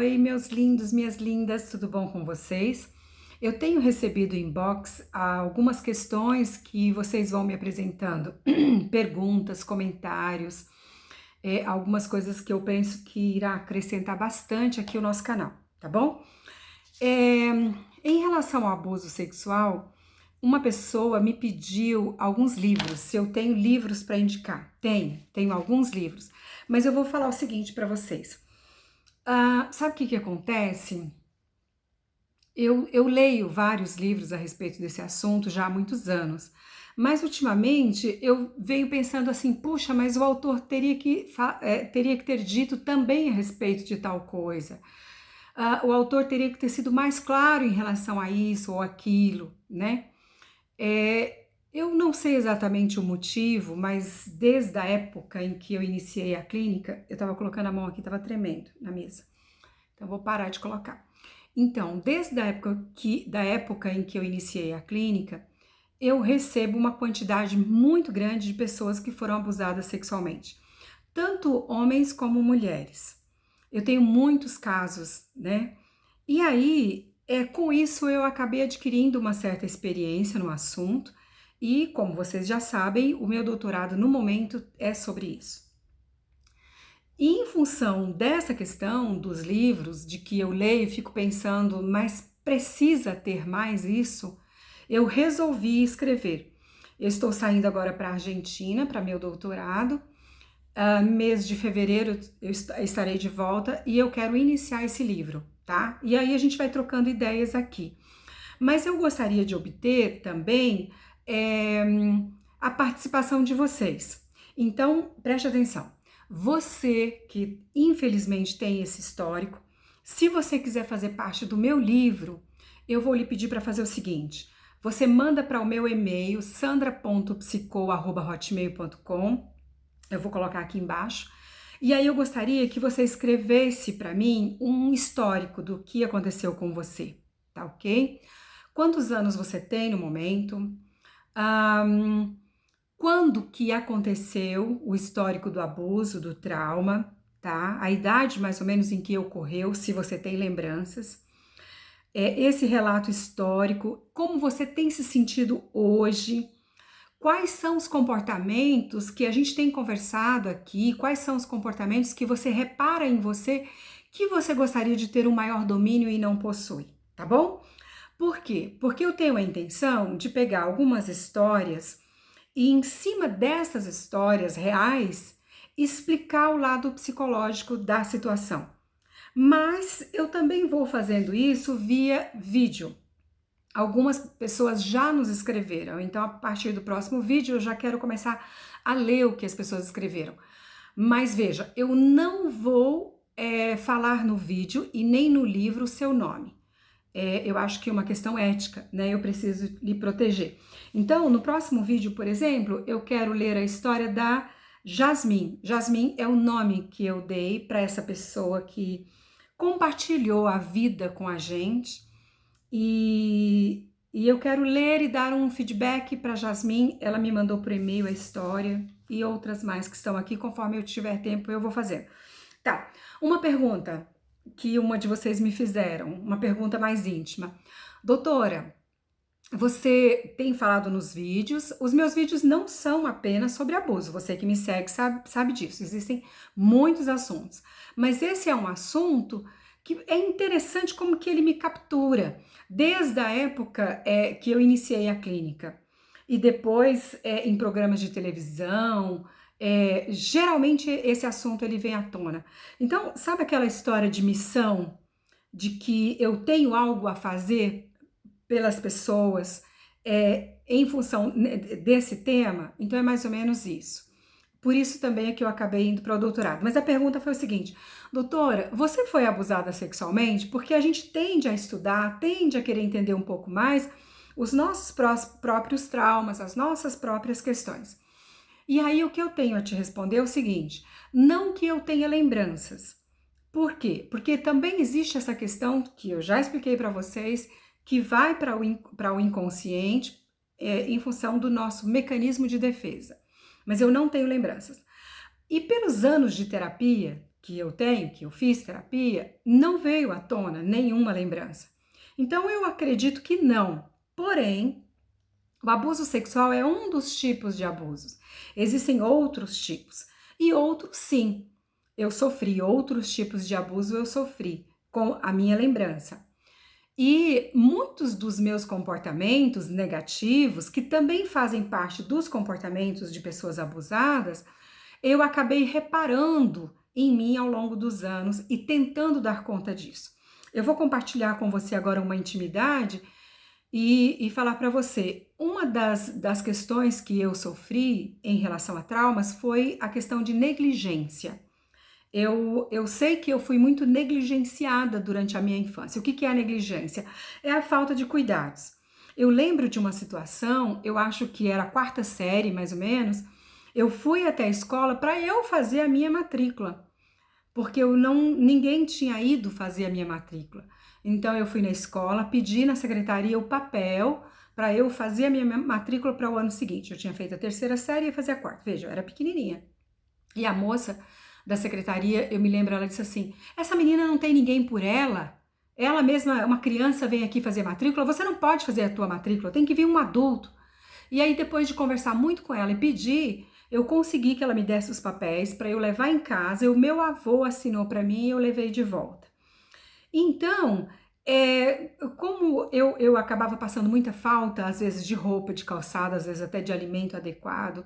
Oi, meus lindos, minhas lindas, tudo bom com vocês? Eu tenho recebido inbox algumas questões que vocês vão me apresentando, perguntas, comentários, algumas coisas que eu penso que irá acrescentar bastante aqui o nosso canal, tá bom? É, Em relação ao abuso sexual, uma pessoa me pediu alguns livros, se eu tenho livros para indicar. Tenho alguns livros, mas eu vou falar o seguinte para vocês. Sabe o que acontece? Eu leio vários livros a respeito desse assunto já há muitos anos, mas ultimamente eu venho pensando assim, puxa, mas o autor teria que ter dito também a respeito de tal coisa. O autor teria que ter sido mais claro em relação a isso ou aquilo, né? Eu não sei exatamente o motivo, mas desde a época em que eu iniciei a clínica, eu estava colocando a mão aqui, estava tremendo na mesa. Então, vou parar de colocar. Então, desde da época em que eu iniciei a clínica, eu recebo uma quantidade muito grande de pessoas que foram abusadas sexualmente, tanto homens como mulheres. Eu tenho muitos casos, né? E aí, com isso, eu acabei adquirindo uma certa experiência no assunto, e como vocês já sabem, o meu doutorado no momento é sobre isso. E em função dessa questão dos livros, de que eu leio e fico pensando, mas precisa ter mais isso, eu resolvi escrever. Eu estou saindo agora para a Argentina para meu doutorado. Mês de fevereiro eu estarei de volta e eu quero iniciar esse livro, tá? E aí a gente vai trocando ideias aqui. Mas eu gostaria de obter também a participação de vocês. Então, preste atenção. Você que infelizmente tem esse histórico, se você quiser fazer parte do meu livro, eu vou lhe pedir para fazer o seguinte: você manda para o meu e-mail sandra.psicou@hotmail.com. Eu vou colocar aqui embaixo. E aí eu gostaria que você escrevesse para mim um histórico do que aconteceu com você, tá ok? Quantos anos você tem no momento? Quando que aconteceu o histórico do abuso, do trauma, tá? A idade mais ou menos em que ocorreu, se você tem lembranças. Esse relato histórico, como você tem se sentido hoje, quais são os comportamentos que a gente tem conversado aqui, quais são os comportamentos que você repara em você que você gostaria de ter um maior domínio e não possui, tá bom? Por quê? Porque eu tenho a intenção de pegar algumas histórias e, em cima dessas histórias reais, explicar o lado psicológico da situação. Mas eu também vou fazendo isso via vídeo. Algumas pessoas já nos escreveram, então a partir do próximo vídeo eu já quero começar a ler o que as pessoas escreveram. Mas veja, eu não vou falar no vídeo e nem no livro o seu nome. Eu acho que é uma questão ética, né? Eu preciso lhe proteger. Então, no próximo vídeo, por exemplo, eu quero ler a história da Jasmine. Jasmine é o nome que eu dei para essa pessoa que compartilhou a vida com a gente. E eu quero ler e dar um feedback para Jasmine. Ela me mandou por e-mail a história e outras mais que estão aqui. Conforme eu tiver tempo, eu vou fazer. Tá, uma pergunta que uma de vocês me fizeram, uma pergunta mais íntima. Doutora, você tem falado nos vídeos, os meus vídeos não são apenas sobre abuso, você que me segue sabe disso, existem muitos assuntos, mas esse é um assunto que é interessante como que ele me captura, desde a época que eu iniciei a clínica, e depois em programas de televisão, geralmente esse assunto ele vem à tona. Então, sabe aquela história de missão, de que eu tenho algo a fazer pelas pessoas em função desse tema? Então é mais ou menos isso. Por isso também é que eu acabei indo para o doutorado. Mas a pergunta foi o seguinte: doutora, você foi abusada sexualmente? Porque a gente tende a estudar, tende a querer entender um pouco mais os nossos próprios traumas, as nossas próprias questões. E aí o que eu tenho a te responder é o seguinte: não que eu tenha lembranças. Por quê? Porque também existe essa questão que eu já expliquei para vocês, que vai para o inconsciente em função do nosso mecanismo de defesa. Mas eu não tenho lembranças. E pelos anos de terapia, que eu tenho, que eu fiz terapia, não veio à tona nenhuma lembrança. Então eu acredito que não. Porém, o abuso sexual é um dos tipos de abusos. Existem outros tipos. E outros sim. Eu sofri outros tipos de abuso, eu sofri com a minha lembrança. E muitos dos meus comportamentos negativos, que também fazem parte dos comportamentos de pessoas abusadas, eu acabei reparando em mim ao longo dos anos e tentando dar conta disso. Eu vou compartilhar com você agora uma intimidade e falar para você, uma das questões que eu sofri em relação a traumas foi a questão de negligência. Eu sei que eu fui muito negligenciada durante a minha infância. O que é a negligência? É a falta de cuidados. Eu lembro de uma situação, eu acho que era a quarta série, mais ou menos, eu fui até a escola para eu fazer a minha matrícula, porque ninguém tinha ido fazer a minha matrícula. Então eu fui na escola, pedi na secretaria o papel para eu fazer a minha matrícula para o ano seguinte. Eu tinha feito a terceira série e ia fazer a quarta. Veja, eu era pequenininha. E a moça da secretaria, eu me lembro, ela disse assim: essa menina não tem ninguém por ela? Ela mesma, uma criança, vem aqui fazer matrícula, você não pode fazer a tua matrícula, tem que vir um adulto. E aí, depois de conversar muito com ela e pedir, eu consegui que ela me desse os papéis para eu levar em casa, e o meu avô assinou para mim e eu levei de volta. Então, como eu acabava passando muita falta, às vezes de roupa, de calçado, às vezes até de alimento adequado,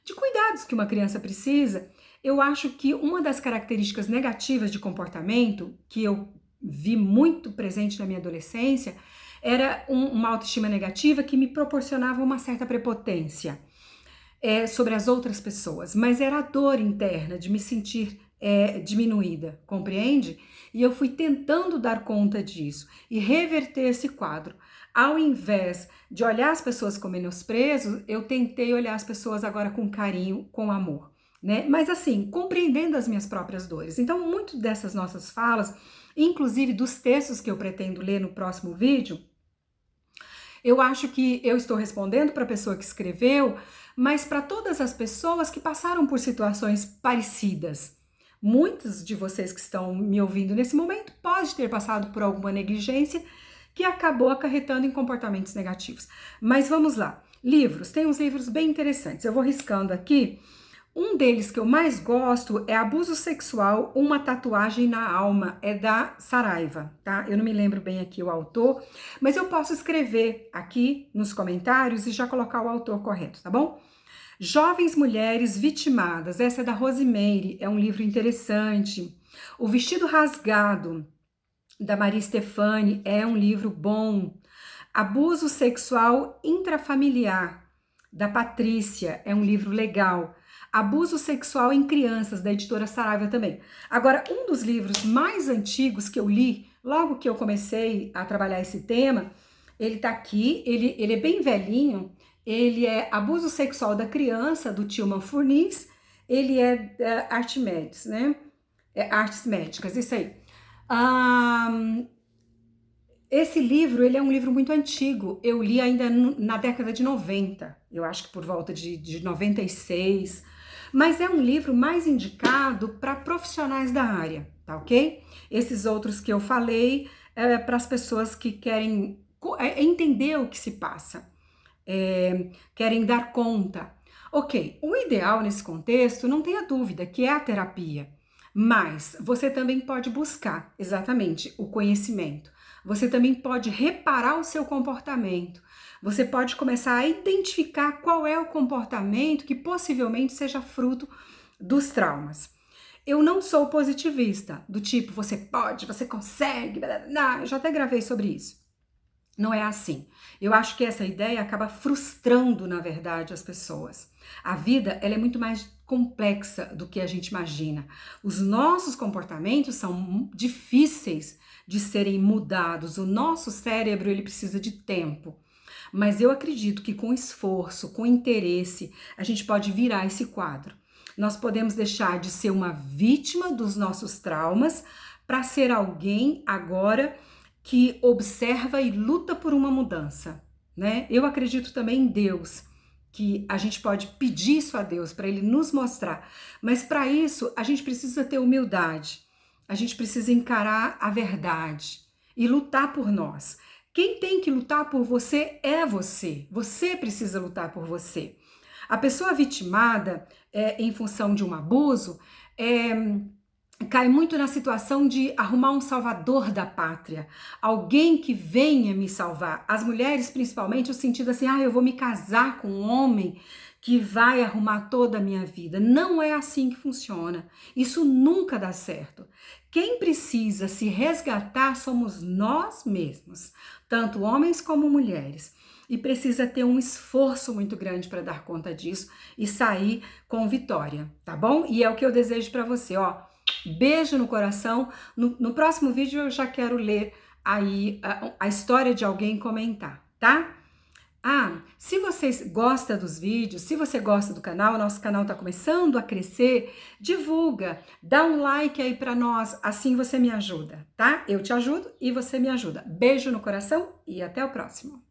de cuidados que uma criança precisa, eu acho que uma das características negativas de comportamento que eu vi muito presente na minha adolescência era uma autoestima negativa que me proporcionava uma certa prepotência sobre as outras pessoas, mas era a dor interna de me sentir diminuída, compreende? E eu fui tentando dar conta disso e reverter esse quadro. Ao invés de olhar as pessoas com menosprezo, eu tentei olhar as pessoas agora com carinho, com amor, né? Mas assim, compreendendo as minhas próprias dores. Então, muito dessas nossas falas, inclusive dos textos que eu pretendo ler no próximo vídeo, eu acho que eu estou respondendo para a pessoa que escreveu, mas para todas as pessoas que passaram por situações parecidas. Muitos de vocês que estão me ouvindo nesse momento pode ter passado por alguma negligência que acabou acarretando em comportamentos negativos. Mas vamos lá. Livros, tem uns livros bem interessantes. Eu vou riscando aqui. Um deles que eu mais gosto é Abuso Sexual, uma tatuagem na alma, é da Saraiva, tá? Eu não me lembro bem aqui o autor, mas eu posso escrever aqui nos comentários e já colocar o autor correto, tá bom? Jovens Mulheres Vitimadas, essa é da Rosemary, é um livro interessante. O Vestido Rasgado, da Maria Stefani, é um livro bom. Abuso Sexual Intrafamiliar, da Patrícia, é um livro legal. Abuso Sexual em Crianças, da editora Saraiva também. Agora, um dos livros mais antigos que eu li, logo que eu comecei a trabalhar esse tema, ele tá aqui, ele é bem velhinho, ele é Abuso Sexual da Criança, do Tilman Furniss, ele é Archimedes, né? Artes Médicas, isso aí. Esse livro, ele é um livro muito antigo, eu li ainda na década de 90, eu acho que por volta de 96, mas é um livro mais indicado para profissionais da área, tá ok? Esses outros que eu falei é para as pessoas que querem entender o que se passa, querem dar conta. Ok, o ideal nesse contexto, não tenha dúvida, que é a terapia, mas você também pode buscar exatamente o conhecimento. Você também pode reparar o seu comportamento. Você pode começar a identificar qual é o comportamento que possivelmente seja fruto dos traumas. Eu não sou positivista, do tipo, você pode, você consegue, não, eu já até gravei sobre isso. Não é assim. Eu acho que essa ideia acaba frustrando, na verdade, as pessoas. A vida, ela é muito mais complexa do que a gente imagina. Os nossos comportamentos são difíceis de serem mudados. O nosso cérebro, ele precisa de tempo. Mas eu acredito que com esforço, com interesse, a gente pode virar esse quadro. Nós podemos deixar de ser uma vítima dos nossos traumas para ser alguém agora que observa e luta por uma mudança, né? Eu acredito também em Deus. que a gente pode pedir isso a Deus para Ele nos mostrar. Mas para isso a gente precisa ter humildade, a gente precisa encarar a verdade e lutar por nós. Quem tem que lutar por você é você. Você precisa lutar por você. A pessoa vitimada em função de um abuso cai muito na situação de arrumar um salvador da pátria, alguém que venha me salvar. As mulheres, principalmente, o sentido assim, eu vou me casar com um homem que vai arrumar toda a minha vida. Não é assim que funciona. Isso nunca dá certo. Quem precisa se resgatar somos nós mesmos, tanto homens como mulheres. E precisa ter um esforço muito grande para dar conta disso e sair com vitória, tá bom? E é o que eu desejo para você, ó. Beijo no coração. No próximo vídeo eu já quero ler aí a história de alguém comentar, tá? Se você gosta dos vídeos, se você gosta do canal, nosso canal tá começando a crescer, divulga, dá um like aí para nós, assim você me ajuda, tá? Eu te ajudo e você me ajuda. Beijo no coração e até o próximo.